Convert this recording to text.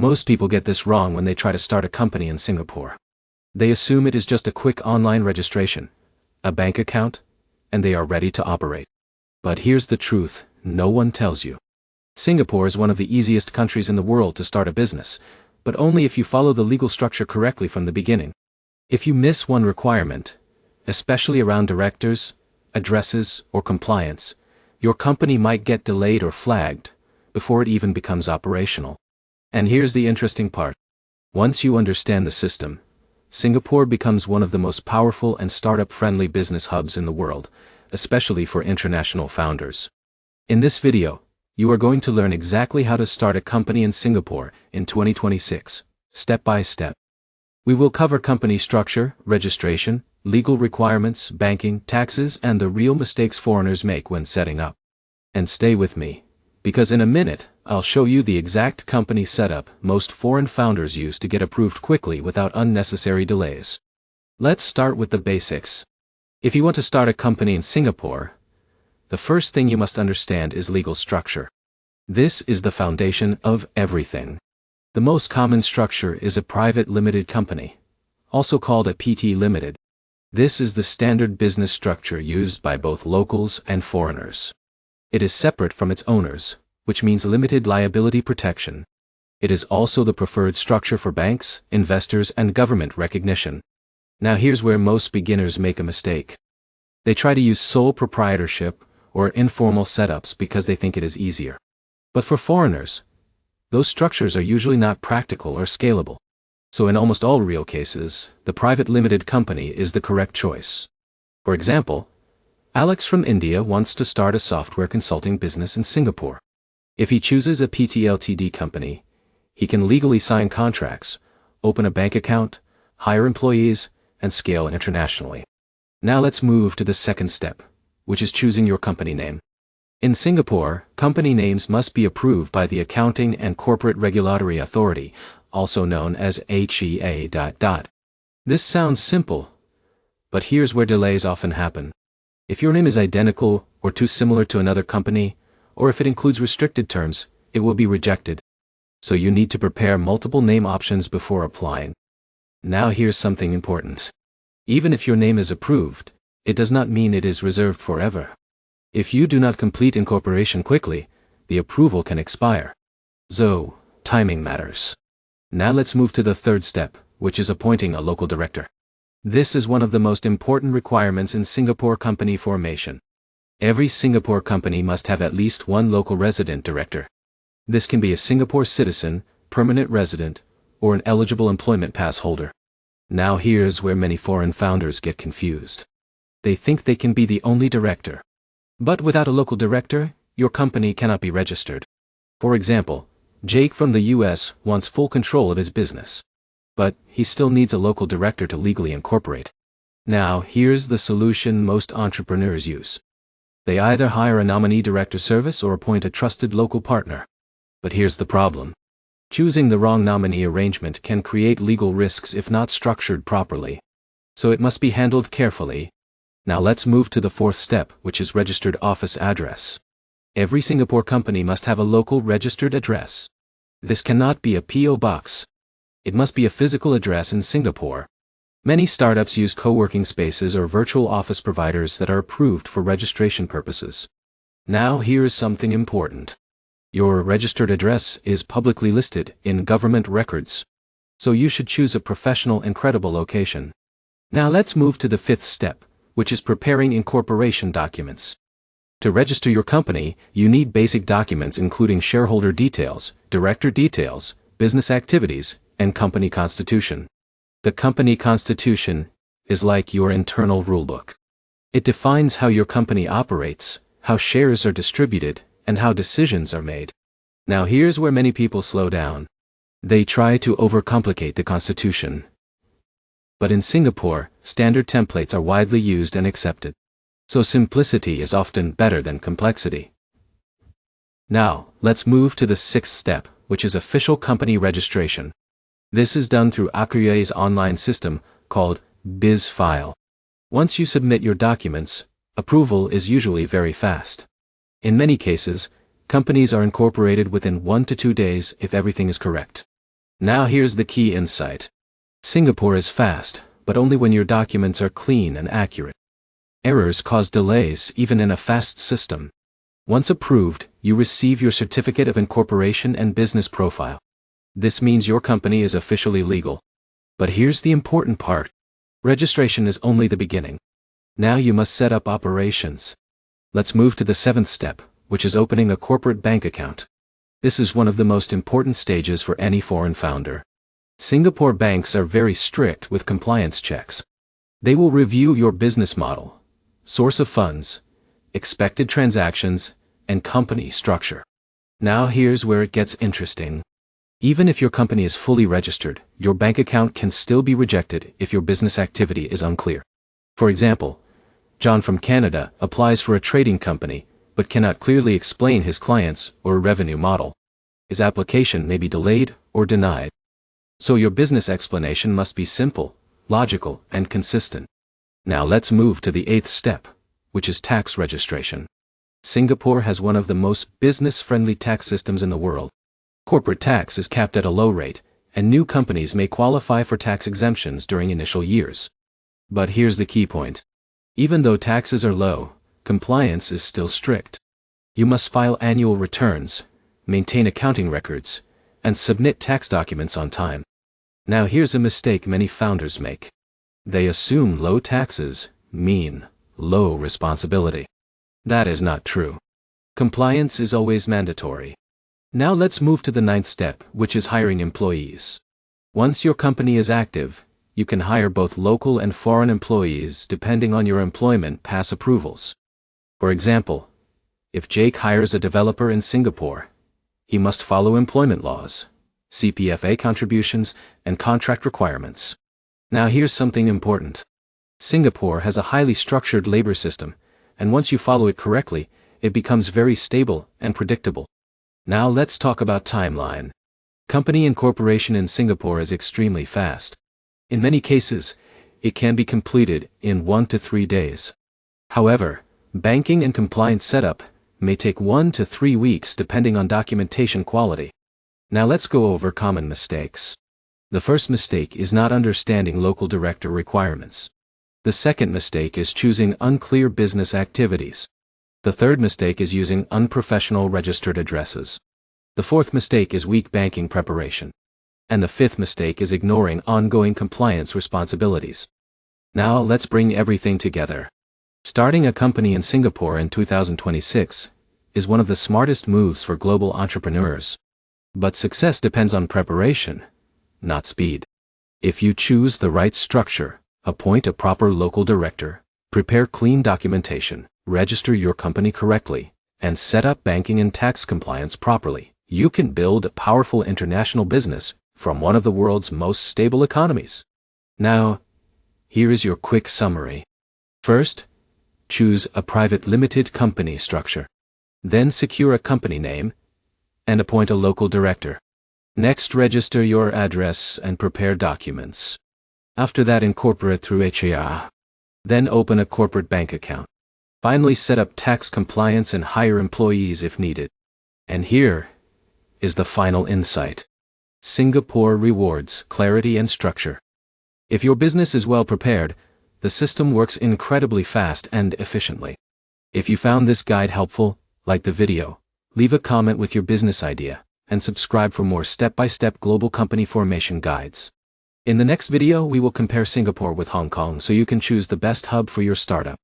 Most people get this wrong when they try to start a company in Singapore. They assume it is just a quick online registration, a bank account, and they are ready to operate. But here's the truth, no one tells you. Singapore is one of the easiest countries in the world to start a business, but only if you follow the legal structure correctly from the beginning. If you miss one requirement, especially around directors, addresses, or compliance, your company might get delayed or flagged before it even becomes operational. And here's the interesting part. Once you understand the system, Singapore becomes one of the most powerful and startup-friendly business hubs in the world, especially for international founders. In this video, you are going to learn exactly how to start a company in Singapore in 2026, step by step. We will cover company structure, registration, legal requirements, banking, taxes, and the real mistakes foreigners make when setting up. And stay with me, because in a minute, I'll show you the exact company setup most foreign founders use to get approved quickly without unnecessary delays. Let's start with the basics. If you want to start a company in Singapore, the first thing you must understand is legal structure. This is the foundation of everything. The most common structure is a private limited company, also called a PT Limited. This is the standard business structure used by both locals and foreigners. It is separate from its owners, which means limited liability protection. It is also the preferred structure for banks, investors, and government recognition. Now here's where most beginners make a mistake. They try to use sole proprietorship or informal setups because they think it is easier. But for foreigners, those structures are usually not practical or scalable. So in almost all real cases, the private limited company is the correct choice. For example, Alex from India wants to start a software consulting business in Singapore. If he chooses a PT Ltd company, he can legally sign contracts, open a bank account, hire employees, and scale internationally. Now let's move to the second step, which is choosing your company name. In Singapore, company names must be approved by the Accounting and Corporate Regulatory Authority, also known as HEA. This sounds simple, but here's where delays often happen. If your name is identical or too similar to another company, or if it includes restricted terms, it will be rejected. So you need to prepare multiple name options before applying. Now here's something important. Even if your name is approved, it does not mean it is reserved forever. If you do not complete incorporation quickly, the approval can expire. So, timing matters. Now let's move to the third step, which is appointing a local director. This is one of the most important requirements in Singapore company formation. Every Singapore company must have at least one local resident director. This can be a Singapore citizen, permanent resident, or an eligible employment pass holder. Now here's where many foreign founders get confused. They think they can be the only director. But without a local director, your company cannot be registered. For example, Jake from the US wants full control of his business. But he still needs a local director to legally incorporate. Now here's the solution most entrepreneurs use. They either hire a nominee director service or appoint a trusted local partner. But here's the problem. Choosing the wrong nominee arrangement can create legal risks if not structured properly. So it must be handled carefully. Now let's move to the fourth step, which is registered office address. Every Singapore company must have a local registered address. This cannot be a PO box. It must be a physical address in Singapore. Many startups use co-working spaces or virtual office providers that are approved for registration purposes. Now here's something important. Your registered address is publicly listed in government records. So you should choose a professional and credible location. Now let's move to the fifth step, which is preparing incorporation documents. To register your company, you need basic documents including shareholder details, director details, business activities, and company constitution. The company constitution is like your internal rulebook. It defines how your company operates, how shares are distributed, and how decisions are made. Now here's where many people slow down. They try to overcomplicate the constitution. But in Singapore, standard templates are widely used and accepted. So simplicity is often better than complexity. Now, let's move to the sixth step, which is official company registration. This is done through ACREA's online system, called BizFile. Once you submit your documents, approval is usually very fast. In many cases, companies are incorporated within 1 to 2 days if everything is correct. Now here's the key insight. Singapore is fast, but only when your documents are clean and accurate. Errors cause delays even in a fast system. Once approved, you receive your certificate of incorporation and business profile. This means your company is officially legal. But here's the important part. Registration is only the beginning. Now you must set up operations. Let's move to the 7th step, which is opening a corporate bank account. This is one of the most important stages for any foreign founder. Singapore banks are very strict with compliance checks. They will review your business model, source of funds, expected transactions, and company structure. Now here's where it gets interesting. Even if your company is fully registered, your bank account can still be rejected if your business activity is unclear. For example, John from Canada applies for a trading company, but cannot clearly explain his clients or revenue model. His application may be delayed or denied. So your business explanation must be simple, logical, and consistent. Now let's move to the 8th step, which is tax registration. Singapore has one of the most business-friendly tax systems in the world. Corporate tax is capped at a low rate, and new companies may qualify for tax exemptions during initial years. But here's the key point. Even though taxes are low, compliance is still strict. You must file annual returns, maintain accounting records, and submit tax documents on time. Now here's a mistake many founders make. They assume low taxes mean low responsibility. That is not true. Compliance is always mandatory. Now let's move to the 9th step, which is hiring employees. Once your company is active, you can hire both local and foreign employees depending on your employment pass approvals. For example, if Jake hires a developer in Singapore, he must follow employment laws, CPFA contributions, and contract requirements. Now here's something important. Singapore has a highly structured labor system, and once you follow it correctly, it becomes very stable and predictable. Now let's talk about timeline. Company incorporation in Singapore is extremely fast. In many cases, it can be completed in 1 to 3 days. However, banking and compliance setup may take 1 to 3 weeks depending on documentation quality. Now let's go over common mistakes. The first mistake is not understanding local director requirements. The second mistake is choosing unclear business activities. The third mistake is using unprofessional registered addresses. The fourth mistake is weak banking preparation. And the fifth mistake is ignoring ongoing compliance responsibilities. Now let's bring everything together. Starting a company in Singapore in 2026 is one of the smartest moves for global entrepreneurs. But success depends on preparation, not speed. If you choose the right structure, appoint a proper local director, prepare clean documentation, register your company correctly, and set up banking and tax compliance properly, you can build a powerful international business from one of the world's most stable economies. Now, here is your quick summary. First, choose a private limited company structure. Then secure a company name and appoint a local director. Next, register your address and prepare documents. After that, incorporate through HAR. Then open a corporate bank account. Finally, set up tax compliance and hire employees if needed. And here is the final insight. Singapore rewards clarity and structure. If your business is well prepared, the system works incredibly fast and efficiently. If you found this guide helpful, like the video, leave a comment with your business idea, and subscribe for more step-by-step global company formation guides. In the next video, we will compare Singapore with Hong Kong so you can choose the best hub for your startup.